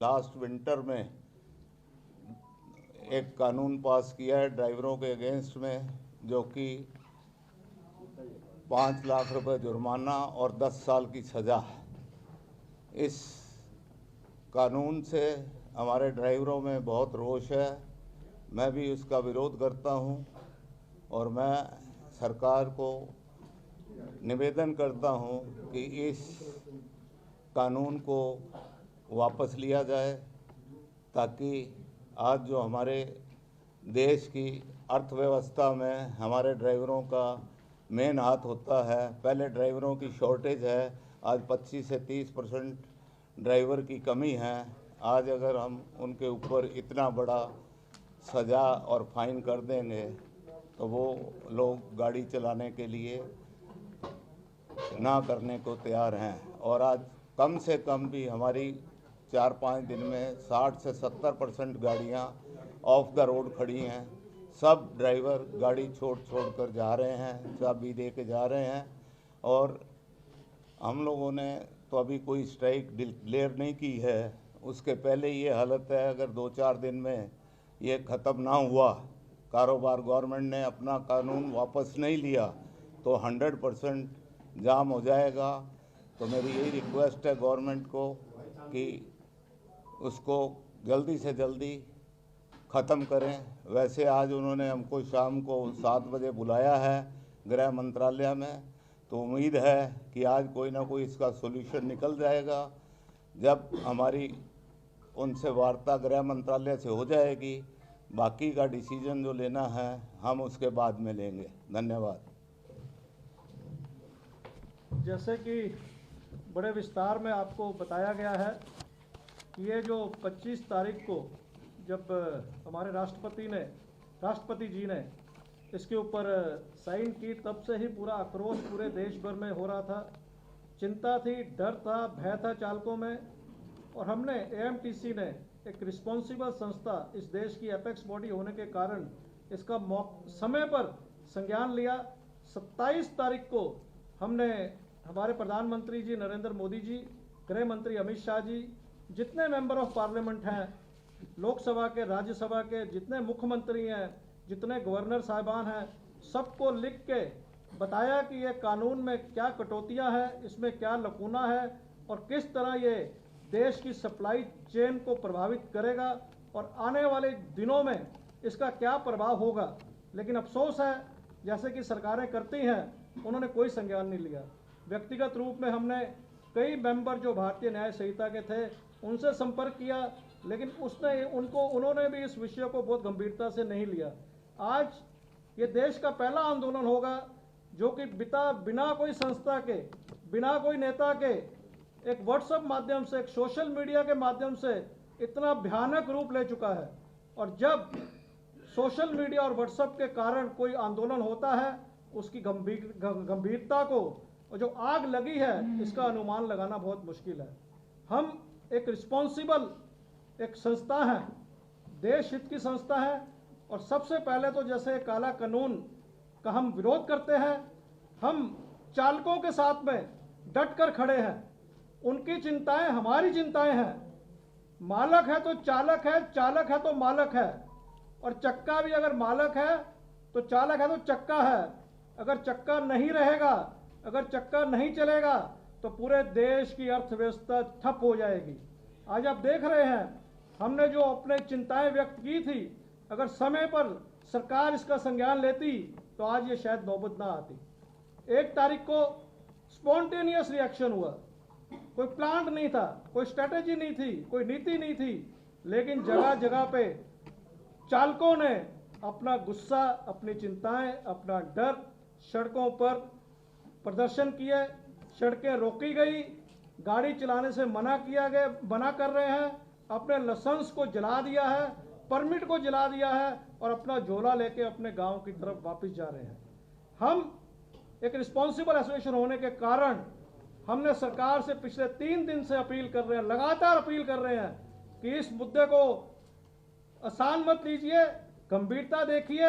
Last winter में एक कानून पास किया है ड्राइवरों के अगेंस्ट में, जो कि 5 लाख रुपए जुर्माना और 10 साल की सज़ा। इस कानून से हमारे ड्राइवरों में बहुत रोष है। मैं भी उसका विरोध करता हूं और मैं सरकार को निवेदन करता हूं कि इस कानून को वापस लिया जाए, ताकि आज जो हमारे देश की अर्थव्यवस्था में हमारे ड्राइवरों का मेन हाथ होता है। पहले ड्राइवरों की शॉर्टेज है, आज 25 से 30% ड्राइवर की कमी है। आज अगर हम उनके ऊपर इतना बड़ा सज़ा और फाइन कर देंगे तो वो लोग गाड़ी चलाने के लिए ना करने को तैयार हैं। और आज कम से कम भी हमारी 4-5 दिन में 60 से 70% गाड़ियाँ ऑफ द रोड खड़ी हैं। सब ड्राइवर गाड़ी छोड़ कर जा रहे हैं, चाबी दे के जा रहे हैं। और हम लोगों ने तो अभी कोई स्ट्राइक डिक्लेयर नहीं की है, उसके पहले ये हालत है। अगर 2-4 दिन में ये ख़त्म ना हुआ कारोबार, गवर्नमेंट ने अपना कानून वापस नहीं लिया, तो 100% जाम हो जाएगा। तो मेरी यही रिक्वेस्ट है गवर्नमेंट को कि उसको जल्दी से जल्दी ख़त्म करें। वैसे आज उन्होंने हमको शाम को 7 बजे बुलाया है गृह मंत्रालय में, तो उम्मीद है कि आज कोई ना कोई इसका सॉल्यूशन निकल जाएगा। जब हमारी उनसे वार्ता गृह मंत्रालय से हो जाएगी, बाकी का डिसीजन जो लेना है हम उसके बाद में लेंगे। धन्यवाद। जैसे कि बड़े विस्तार में आपको बताया गया है कि ये जो 25 तारीख को जब हमारे राष्ट्रपति जी ने इसके ऊपर साइन की, तब से ही पूरा आक्रोश पूरे देश भर में हो रहा था। चिंता थी, डर था, भय था चालकों में। और हमने AMTC ने एक रिस्पॉन्सिबल संस्था, इस देश की एपेक्स बॉडी होने के कारण इसका समय पर संज्ञान लिया। 27 तारीख को हमने हमारे प्रधानमंत्री जी नरेंद्र मोदी जी, गृह मंत्री अमित शाह जी, जितने मेंबर ऑफ पार्लियामेंट हैं, लोकसभा के, राज्यसभा के, जितने मुख्यमंत्री हैं, जितने गवर्नर साहिबान हैं, सबको लिख के बताया कि ये कानून में क्या कटौतियां हैं, इसमें क्या लकूना है और किस तरह ये देश की सप्लाई चेन को प्रभावित करेगा और आने वाले दिनों में इसका क्या प्रभाव होगा। लेकिन अफसोस है, जैसे कि सरकारें करती हैं, उन्होंने कोई संज्ञान नहीं लिया। व्यक्तिगत रूप में हमने कई मेंबर जो भारतीय न्याय संहिता के थे उनसे संपर्क किया, लेकिन उन्होंने भी इस विषय को बहुत गंभीरता से नहीं लिया। आज ये देश का पहला आंदोलन होगा जो कि बिना कोई संस्था के, बिना कोई नेता के, एक व्हाट्सएप माध्यम से, एक सोशल मीडिया के माध्यम से इतना भयानक रूप ले चुका है। और जब सोशल मीडिया और व्हाट्सएप के कारण कोई आंदोलन होता है, उसकी गंभीरता को और जो आग लगी है इसका अनुमान लगाना बहुत मुश्किल है। हम एक रिस्पॉन्सिबल एक संस्था है, देश हित की संस्था है, और सबसे पहले तो जैसे काला कानून का हम विरोध करते हैं, हम चालकों के साथ में डट कर खड़े हैं। उनकी चिंताएं हमारी चिंताएं हैं। मालक है तो चालक है, चालक है तो मालक है, और चक्का भी अगर मालक है तो चालक है तो चक्का है। अगर चक्का नहीं रहेगा, अगर चक्का नहीं चलेगा तो पूरे देश की अर्थव्यवस्था ठप हो जाएगी। आज आप देख रहे हैं, हमने जो अपने चिंताएं व्यक्त की थी, अगर समय पर सरकार इसका संज्ञान लेती तो आज ये शायद नौबत ना आती। 1 तारीख को स्पॉन्टेनियस रिएक्शन हुआ, कोई प्लान नहीं था, कोई स्ट्रेटेजी नहीं थी, कोई नीति नहीं थी, लेकिन जगह जगह पे चालकों ने अपना गुस्सा, अपनी चिंताएं, अपना डर सड़कों पर प्रदर्शन किए। सड़कें रोकी गई, गाड़ी चलाने से मना कर रहे हैं, अपने लाइसेंस को जला दिया है, परमिट को जला दिया है और अपना झोला लेके अपने गांव की तरफ वापस जा रहे हैं। हम एक रिस्पॉन्सिबल एसोसिएशन होने के कारण हमने सरकार से पिछले 3 दिन से अपील कर रहे हैं, लगातार अपील कर रहे हैं कि इस मुद्दे को आसान मत लीजिए, गंभीरता देखिए,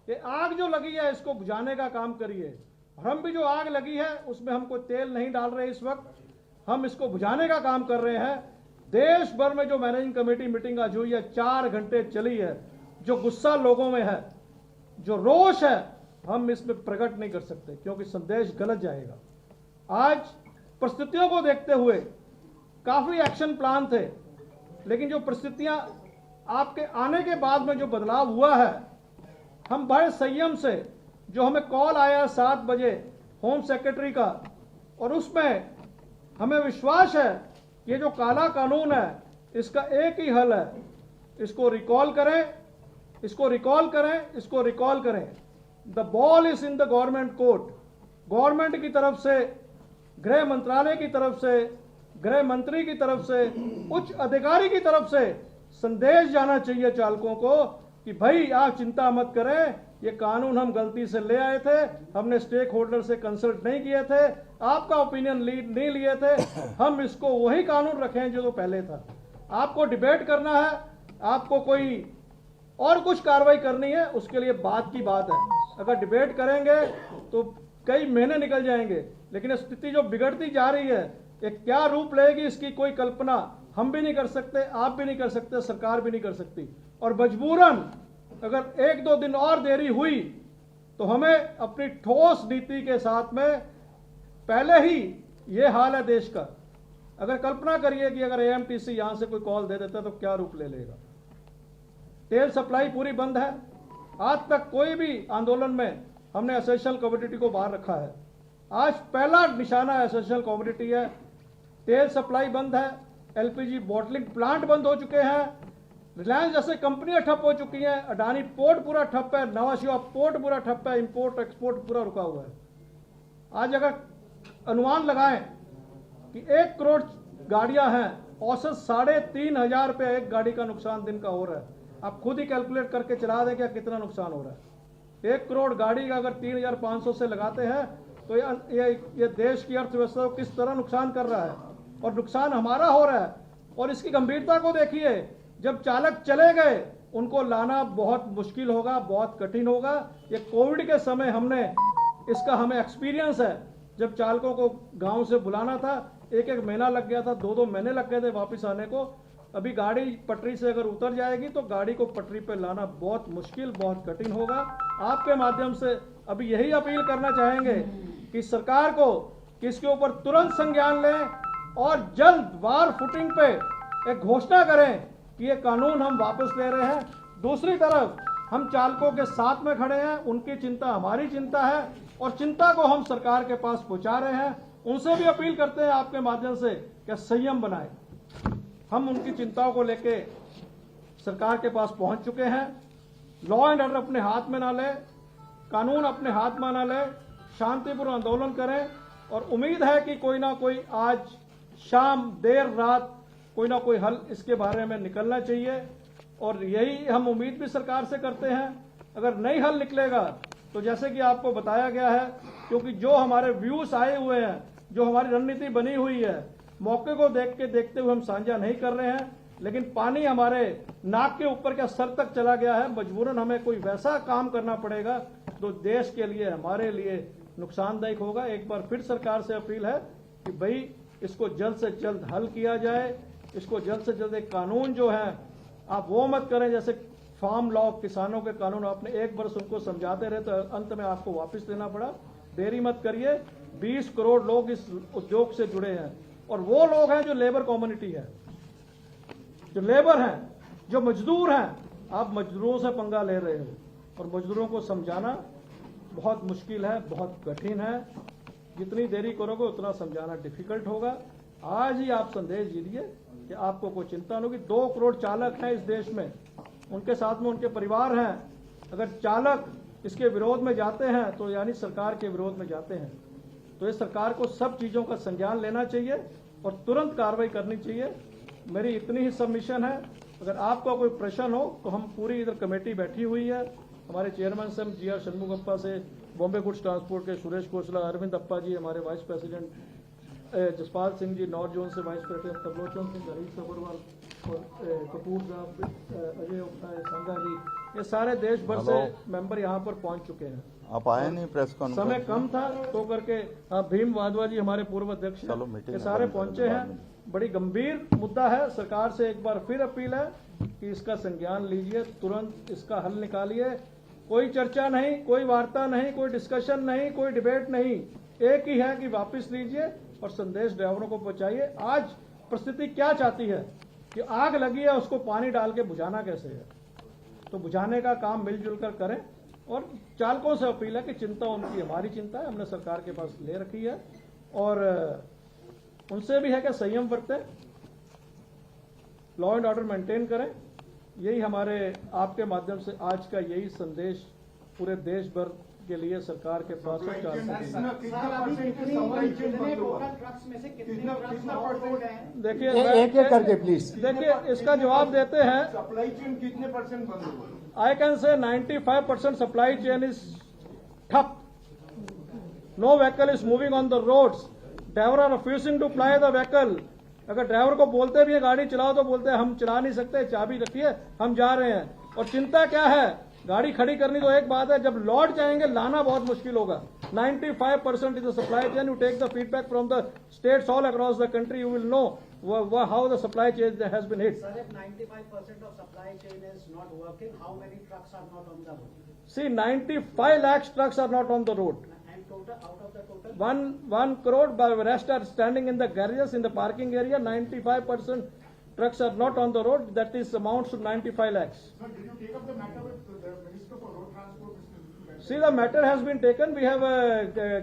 ये आग जो लगी है इसको बुझाने का काम करिए। और हम भी जो आग लगी है उसमें हम कोई तेल नहीं डाल रहे, इस वक्त हम इसको बुझाने का काम कर रहे हैं। देश भर में जो मैनेजिंग कमेटी मीटिंग आज हुई है 4 घंटे चली है, जो गुस्सा लोगों में है, जो रोष है, हम इसमें प्रकट नहीं कर सकते क्योंकि संदेश गलत जाएगा। आज परिस्थितियों को देखते हुए काफी एक्शन प्लान थे, लेकिन जो परिस्थितियां आपके आने के बाद में जो बदलाव हुआ है, हम बड़े संयम से, जो हमें कॉल आया 7 बजे होम सेक्रेटरी का, और उसमें हमें विश्वास है कि ये जो काला कानून है इसका एक ही हल है, इसको रिकॉल करें, इसको रिकॉल करें, इसको रिकॉल करें। The ball is in the government court. Government की तरफ से, गृह मंत्रालय की तरफ से, गृह मंत्री की तरफ से, उच्च अधिकारी की तरफ से संदेश जाना चाहिए चालकों को कि भाई आप चिंता मत करें, ये कानून हम गलती से ले आए थे, हमने स्टेक होल्डर से कंसल्ट नहीं किए थे, आपका ओपिनियन नहीं लिए थे, हम इसको वही कानून रखें जो तो पहले था। आपको डिबेट करना है, आपको कोई और कुछ कार्रवाई करनी है, उसके लिए बात की बात है। अगर डिबेट करेंगे तो कई महीने निकल जाएंगे, लेकिन स्थिति जो बिगड़ती जा रही है, ये क्या रूप लेगी इसकी कोई कल्पना हम भी नहीं कर सकते, आप भी नहीं कर सकते, सरकार भी नहीं कर सकती। और मजबूरन अगर 1-2 दिन और देरी हुई तो हमें अपनी ठोस नीति के साथ में, पहले ही ये हाल है देश का, अगर कल्पना करिए कि अगर एएमटीसी यहां से कोई कॉल दे देता तो क्या रूप ले लेगा। तेल सप्लाई पूरी बंद है। आज तक कोई भी आंदोलन में हमने एसेंशियल कमोडिटी को बाहर रखा है। आज पहला निशाना एसेंशियल कमोडिटी है। तेल सप्लाई बंद है, एलपीजी बॉटलिंग प्लांट बंद हो चुके हैं, रिलायंस जैसे कंपनियां ठप हो चुकी हैं, अडानी पोर्ट पूरा ठप है, नवा शिवा पोर्ट पूरा ठप है, इंपोर्ट एक्सपोर्ट पूरा रुका हुआ है। आज अगर अनुमान लगाएं कि 1 करोड़ गाड़ियां हैं, औसत 3,500 रुपये एक गाड़ी का नुकसान दिन का हो रहा है। आप खुद ही कैलकुलेट करके चला दें क्या कितना नुकसान हो रहा है। 1 करोड़ गाड़ी का अगर 3,500 से लगाते हैं तो ये देश की अर्थव्यवस्था को किस तरह नुकसान कर रहा है, और नुकसान हमारा हो रहा है। और इसकी गंभीरता को देखिए, जब चालक चले गए उनको लाना बहुत मुश्किल होगा, बहुत कठिन होगा। ये कोविड के समय हमें एक्सपीरियंस है, जब चालकों को गांव से बुलाना था 1-1 महीना लग गया था, 2-2 महीने लग गए थे वापस आने को। अभी गाड़ी पटरी से अगर उतर जाएगी तो गाड़ी को पटरी पे लाना बहुत मुश्किल, बहुत कठिन होगा। आपके माध्यम से अभी यही अपील करना चाहेंगे कि सरकार को कि इसके ऊपर तुरंत संज्ञान लें और जल्द वार फुटिंग पे एक घोषणा करें कि ये कानून हम वापस ले रहे हैं। दूसरी तरफ हम चालकों के साथ में खड़े हैं, उनकी चिंता हमारी चिंता है, और चिंता को हम सरकार के पास पहुंचा रहे हैं। उनसे भी अपील करते हैं आपके माध्यम से कि संयम बनाएं। हम उनकी चिंताओं को लेके सरकार के पास पहुंच चुके हैं। लॉ एंड ऑर्डर अपने हाथ में ना लें, कानून अपने हाथ में ना लें, शांतिपूर्ण आंदोलन करें, और उम्मीद है कि कोई ना कोई आज शाम देर रात कोई ना कोई हल इसके बारे में निकलना चाहिए। और यही हम उम्मीद भी सरकार से करते हैं। अगर नहीं हल निकलेगा तो जैसे कि आपको बताया गया है, क्योंकि जो हमारे व्यूज आए हुए हैं, जो हमारी रणनीति बनी हुई है, मौके को देखते हुए हम साझा नहीं कर रहे हैं, लेकिन पानी हमारे नाक के ऊपर के सर तक चला गया है। मजबूरन हमें कोई वैसा काम करना पड़ेगा जो देश के लिए, हमारे लिए नुकसानदायक होगा। एक बार फिर सरकार से अपील है कि भाई इसको जल्द से जल्द हल किया जाए, इसको जल्द से जल्द एक कानून जो है, आप वो मत करें जैसे फार्म लॉ, किसानों के कानून आपने 1 वर्ष उनको समझाते रहे तो अंत में आपको वापस लेना पड़ा। देरी मत करिए। 20 करोड़ लोग इस उद्योग से जुड़े हैं, और वो लोग हैं जो लेबर कम्युनिटी है, जो लेबर हैं, जो मजदूर हैं। आप मजदूरों से पंगा ले रहे हो, और मजदूरों को समझाना बहुत मुश्किल है, बहुत कठिन है। जितनी देरी करोगे उतना समझाना डिफिकल्ट होगा। आज ही आप संदेश दीजिए कि आपको कोई चिंता नहीं होगी। 2 करोड़ चालक हैं इस देश में, उनके साथ में उनके परिवार हैं। अगर चालक इसके विरोध में जाते हैं तो यानी सरकार के विरोध में जाते हैं। तो इस सरकार को सब चीज़ों का संज्ञान लेना चाहिए और तुरंत कार्रवाई करनी चाहिए। मेरी इतनी ही सबमिशन है। अगर आपका कोई प्रश्न हो तो हम पूरी इधर कमेटी बैठी हुई है, हमारे चेयरमैन से GR षणमुगप्पा से, बॉम्बे गुड्स ट्रांसपोर्ट के सुरेश खोसला, अरविंद अप्पा जी हमारे vice president, Jaspal Singh ji north zone से वाइस प्रेसिडेंट, तबलोचन सिंह, हरीश अग्रवाल और कपूर साहब, अजय संघा जी, ये सारे देश भर से मेंबर यहाँ पर पहुँच चुके हैं। आप आए नहीं प्रेस कॉन्फ्रेंस? समय कम था तो करके भीम वाधवा जी हमारे पूर्व अध्यक्ष, ये सारे पहुँचे हैं। बड़ी गंभीर मुद्दा है। सरकार से एक बार फिर अपील है कि इसका संज्ञान लीजिए, तुरंत इसका हल निकालिए। कोई चर्चा नहीं, कोई वार्ता नहीं, कोई डिस्कशन नहीं, कोई डिबेट नहीं, एक ही है कि वापस लीजिए और संदेश ड्राइवरों को पहुंचाइए। आज परिस्थिति क्या चाहती है कि आग लगी है, उसको पानी डाल के बुझाना कैसे है, तो बुझाने का काम मिलजुल कर करें। और चालकों से अपील है कि चिंता उनकी हमारी चिंता है, हमने सरकार के पास ले रखी है, और उनसे भी है कि संयम बरतें, लॉ एंड ऑर्डर मेंटेन करें। यही हमारे आपके माध्यम से आज का यही संदेश पूरे देश भर के लिए सरकार के पास देखिए एक एक करके प्लीज। देखिए इसका जवाब देते हैं। सप्लाई चेन कितने परसेंट बंद हुआ? I can say 95% supply chain is ठप. No vehicle is moving on the roads. Driver are refusing to ply the vehicle. अगर ड्राइवर को बोलते भी है गाड़ी चलाओ तो बोलते हैं हम चला नहीं सकते, चाबी रखिए हम जा रहे हैं। और चिंता क्या है, गाड़ी खड़ी करनी तो एक बात है, जब लौट जाएंगे लाना बहुत मुश्किल होगा। 95% is the supply chain. You take the feedback from the states all across the country, you will know how the supply chain has been hit. Sir, if 95% of supply chain is not working, how many trucks are not on the road? See, 95 lakhs trucks are not on the road. And total, out of the total? 1 crore, but the rest are standing in the garages, in the parking area. 95% trucks are not on the road. That is amounts to 95 lakhs. Sir, did you take up the matter with the Minister for Road Transport, Mr. See, the matter has been taken. We have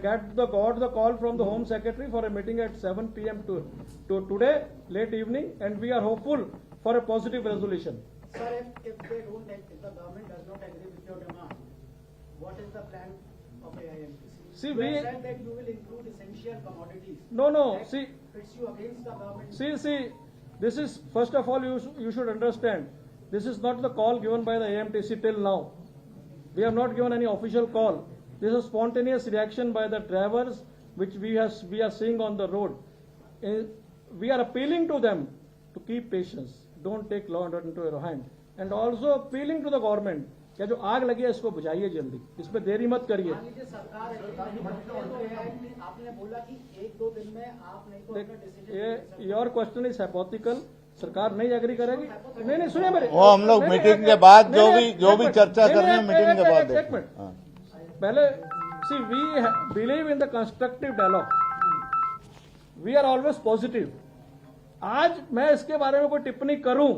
got the call from the Home Secretary for a meeting at 7 p.m. to today, late evening, and we are hopeful for a positive resolution. Sir, if they don't, if the government does not agree with your demand, what is the plan of AIMTC? See, you we have said that you will include essential commodities. No. That See, fits you against the government. See, this is, first of all, you should understand, this is not the call given by the AMTC till now. We have not given any official call. This is spontaneous reaction by the drivers, which we are seeing on the road. We are appealing to them to keep patience, don't take law and order into your hand, and also appealing to the government क्या जो आग लगी है इसको बुझाइए जल्दी, इसमें देरी मत करिए। मान लीजिए सरकार agree नहीं करती है, तो AIMTC आपने बोला कि 1-2 दिन में आप नहीं तो अपना decision. Your question is hypothetical, सरकार नहीं एग्री करेगी। नहीं सुनिए मेरे, वो हम लोग मीटिंग के बाद जो भी चर्चा कर रहे हैं मीटिंग के बाद। एक मिनट पहले, see we believe in the constructive dialogue, we are always positive. आज मैं इसके बारे में कोई टिप्पणी करूं,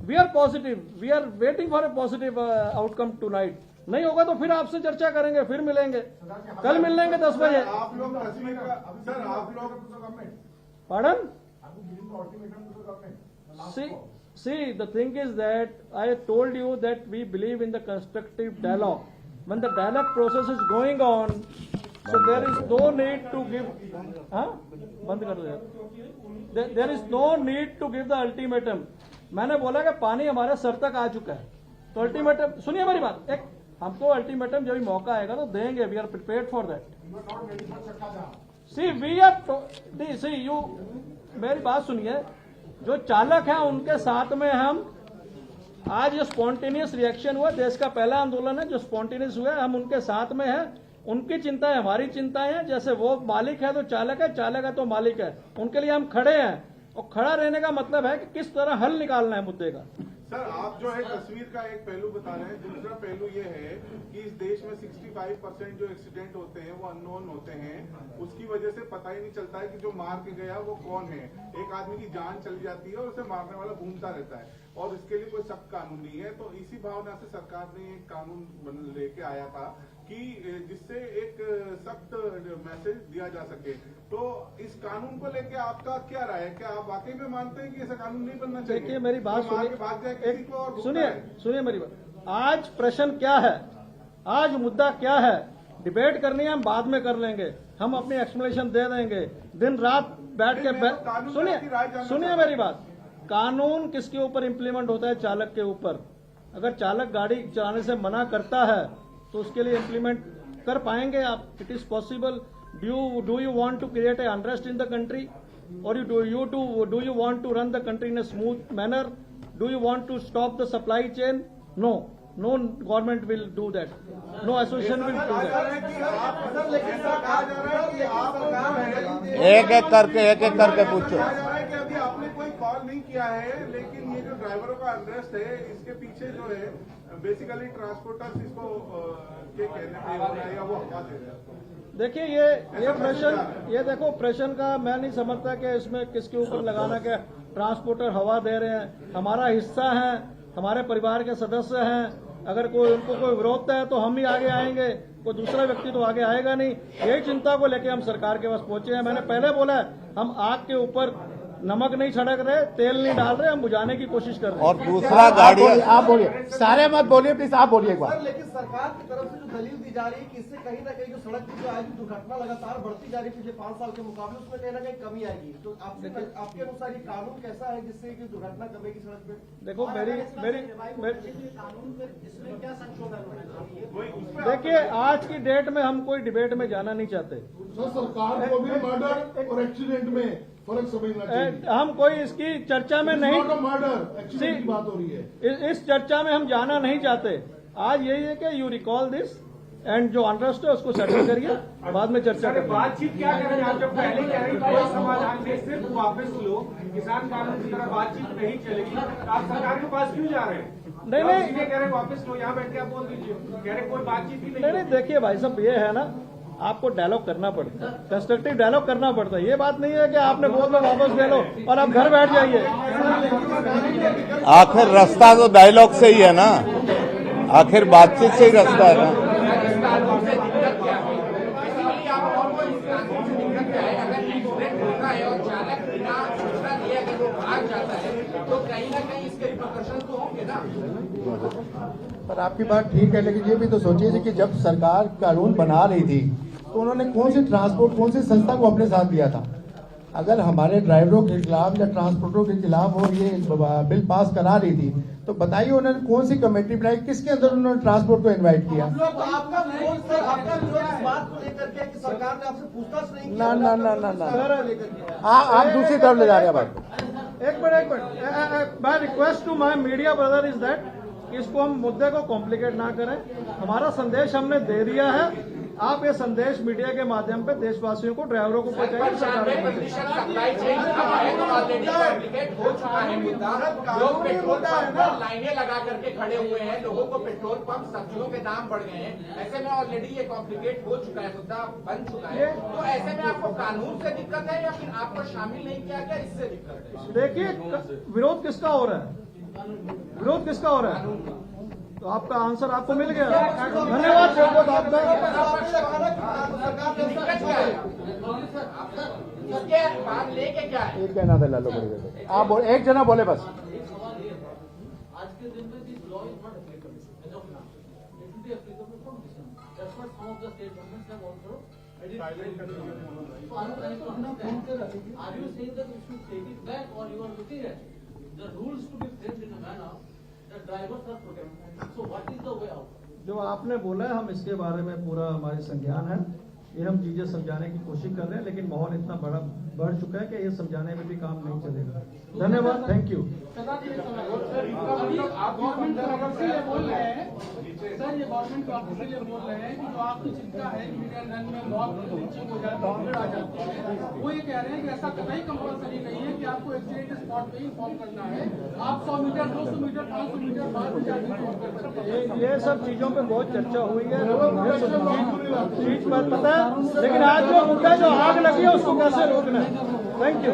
we are positive, we are waiting for a positive outcome tonight. नहीं होगा तो फिर आपसे चर्चा करेंगे, फिर मिलेंगे, कल मिल लेंगे 10 बजे। आप लोग कश्मीर का, सर आप लोग गवर्नमेंट, पार्डन? आपको giving ultimatum to the government. See, the thing is that I told you that we believe in the constructive dialogue. When the dialogue process is going on, so there is no need to give. बंद कर दो। There is no need to give the ultimatum. मैंने बोला कि पानी हमारे sir तक आ चुका है, तो अल्टीमेटम, सुनिए मेरी बात, एक हमको अल्टीमेटम जब भी मौका आएगा तो देंगे। We are prepared for that. See we are see you, मेरी बात सुनिए, जो चालक हैं उनके साथ में हम आज जो स्पॉन्टेनियस रिएक्शन हुआ, देश का पहला आंदोलन है जो स्पॉन्टेनियस हुआ है, हम उनके साथ में हैं। उनकी चिंताएं हमारी चिंताएं हैं, जैसे वो मालिक है तो चालक है, चालक है तो मालिक है, उनके लिए हम खड़े हैं। और खड़ा रहने का मतलब है कि किस तरह हल निकालना है मुद्दे का। सर आप जो है तस्वीर का एक पहलू बता रहे हैं, दूसरा पहलू ये है कि इस देश में 65% जो एक्सीडेंट होते हैं वो अननोन होते हैं, उसकी वजह से पता ही नहीं चलता है कि जो मार के गया वो कौन है। एक आदमी की जान चली जाती है और उसे मारने वाला घूमता रहता है, और इसके लिए कोई सख्त कानून नहीं है। तो इसी भावना से सरकार ने एक कानून लेके आया था कि जिससे एक सख्त मैसेज दिया जा सके। तो इस कानून को लेके आपका क्या राय है? क्या आप वाकई में मानते हैं कि ऐसा कानून नहीं बनना चाहिए? देखिए मेरी बात सुनिए, सुनिए मेरी बात। आज प्रश्न क्या है, आज मुद्दा क्या है, डिबेट करनी है हम बाद में कर लेंगे, हम अपनी एक्सप्लेनेशन दे देंगे। दिन रात बैठ के सुनिए मेरी बात, कानून किसके ऊपर इंप्लीमेंट होता है? चालक के ऊपर। अगर चालक गाड़ी चलाने से मना करता है तो उसके लिए इंप्लीमेंट कर पाएंगे आप? It is possible. Do you want to create a unrest in the country, और do you want to run the country in a smooth manner? Do you want to stop the supply chain? No, no government will do that, no association will do that. एक एक करके पूछो। सवाल नहीं किया है, लेकिन ये जो ड्राइवरों का अनरेस्ट है इसके पीछे जो है बेसिकली ट्रांसपोर्टर्स इसको के कहने पे हो रहा है या वो हवा दे रहे हैं। देखिए ये प्रेशर, ये देखो प्रेशर का मैं नहीं समझता कि इसमें किसके ऊपर लगाना कि ट्रांसपोर्टर हवा दे रहे हैं। हमारा हिस्सा है, हमारे परिवार के सदस्य हैं। अगर कोई उनको कोई विरोध है तो हम ही आगे आएंगे, कोई दूसरा व्यक्ति तो आगे आएगा नहीं। यही चिंता को लेकर हम सरकार के पास पहुंचे हैं। मैंने पहले बोला है, हम आग के ऊपर नमक नहीं छिड़क रहे, तेल नहीं डाल रहे, हम बुझाने की कोशिश कर रहे हैं। और दूसरा गाड़ी, आप बोलिए, सारे मत बोलिए प्लीज, आप बोलिए एक बार। लेकिन सरकार की तरफ से जो दलील दी जा रही है कि इससे कहीं ना कहीं जो सड़क की जो आज दुर्घटना लगातार बढ़ती जा रही है पिछले 5 साल के मुकाबले, उसमें कहीं ना कहीं कमी आएगी। तो आपके अनुसार ये कानून कैसा है जिससे कि दुर्घटना कमेगी सड़क पे? देखो मेरी कानून में इसमें क्या संशोधन होना? देखिए आज की डेट में हम कोई डिबेट में जाना नहीं चाहते। सरकार को भी मर्डर और एक्सीडेंट में फर्क समझना चाहिए। हम कोई इसकी चर्चा में नहीं, मर्डर एक्सीडेंट की बात हो रही है। इस चर्चा में हम जाना नहीं चाहते। आज यही है कि यू रिकॉल दिस एंड जो अनरेस्ट है उसको सेटल करिए, बाद में चर्चा करेंगे। बातचीत क्या करें? आप जब पहले कह रही कोई समाधान नहीं, सिर्फ वापस लो, किसान कानून की तरह बातचीत नहीं चलेगी, आप सरकार के पास क्यों जा रहे हैं? नहीं कह रहे वापस लो, यहाँ बैठ के आप बोल दीजिए, कह रहे कोई बातचीत ही नहीं, देखिए भाई साहब, ये है ना, आपको डायलॉग करना पड़ता है, कंस्ट्रक्टिव डायलॉग करना पड़ता है। ये बात नहीं है कि आपने बोल दो वापस ले लो और आप घर बैठ जाइए। आखिर रास्ता तो डायलॉग से ही है ना, आखिर बातचीत से ही रास्ता है ना। पर आपकी बात ठीक है, लेकिन ये भी तो सोचिए कि जब सरकार कानून बना रही थी तो उन्होंने कौन सी ट्रांसपोर्ट, कौन सी संस्था को अपने साथ लिया था? अगर हमारे ड्राइवरों के खिलाफ या ट्रांसपोर्टरों के खिलाफ वो ये बिल पास करा रही थी तो बताइए उन्होंने कौन सी कमेटी बनाई, किसके अंदर उन्होंने ट्रांसपोर्ट को इनवाइट किया? आपका विरोध सर, आपका विरोध इस बात को लेकर के कि सरकार ने आपसे पूछताछ नहीं किया? ना, आप दूसरी तरफ ले जा रहे हैं बात। एक minute, my request to my media brother is that इसको हम मुद्दे को कॉम्प्लिकेट ना करें। हमारा संदेश हमने दे दिया है, आप ये संदेश मीडिया के माध्यम पे देशवासियों को, ड्राइवरों को पहुंचाइए। सप्लाई चेन ऑलरेडी कॉम्प्लिकेट हो चुका है मुद्दा। लोग पेट्रोल पंप पर लाइनें लगा करके खड़े हुए हैं, लोगों को पेट्रोल पंप, सब्जियों के दाम बढ़ गए हैं। ऐसे में ऑलरेडी ये कॉम्प्लिकेट हो चुका है, मुद्दा बन चुका है। तो ऐसे में आपको कानून से दिक्कत है या फिर आपको शामिल नहीं किया गया इससे दिक्कत है? देखिए विरोध किसका हो रहा है, विरोध किसका हो रहा है, तो आपका आंसर आपको मिल गया। धन्यवाद बहुत आपका। लेके क्या है? एक कहना था लालू बड़ी, आप एक जना बोले बस। आज के दिन में this law is not applicable as of now. It will be applicable from December. That's what some of the state governments have also. So I would like to understand, are you saying that we should take it back, or you are looking at the rules to be framed in a manner that drivers are protected? So what is the way out? जो आपने बोला है हम इसके बारे में पूरा हमारे संज्ञान है, ये हम चीजें समझाने की कोशिश कर रहे हैं, लेकिन माहौल इतना बड़ा बढ़ चुका है कि ये समझाने में भी काम नहीं चलेगा। धन्यवाद, थैंक यू। आप गवर्नमेंट को इसीलिए बोल रहे हैं सर, ये गवर्नमेंट को आप इसीलिए बोल रहे हैं कि जो आपकी चिंता है मीडिया रन में बहुत लीचिंग हो जाती है, भीड़ आ जाती है, वो ये कह रहे हैं कि ऐसा कतई कंपलसरी नहीं है कि आपको एक्सीडेंट स्पॉट पे ही इन्फॉर्म करना है। आप 100 मीटर 200 मीटर 500 मीटर बाद में जाकर इन्फॉर्म कर सकते हैं। ये सब चीजों पे बहुत चर्चा हुई है, चीज पर पता है, लेकिन आज जो मुद्दा जो आग लगी है उसको कैसे रोकना है। Thank you.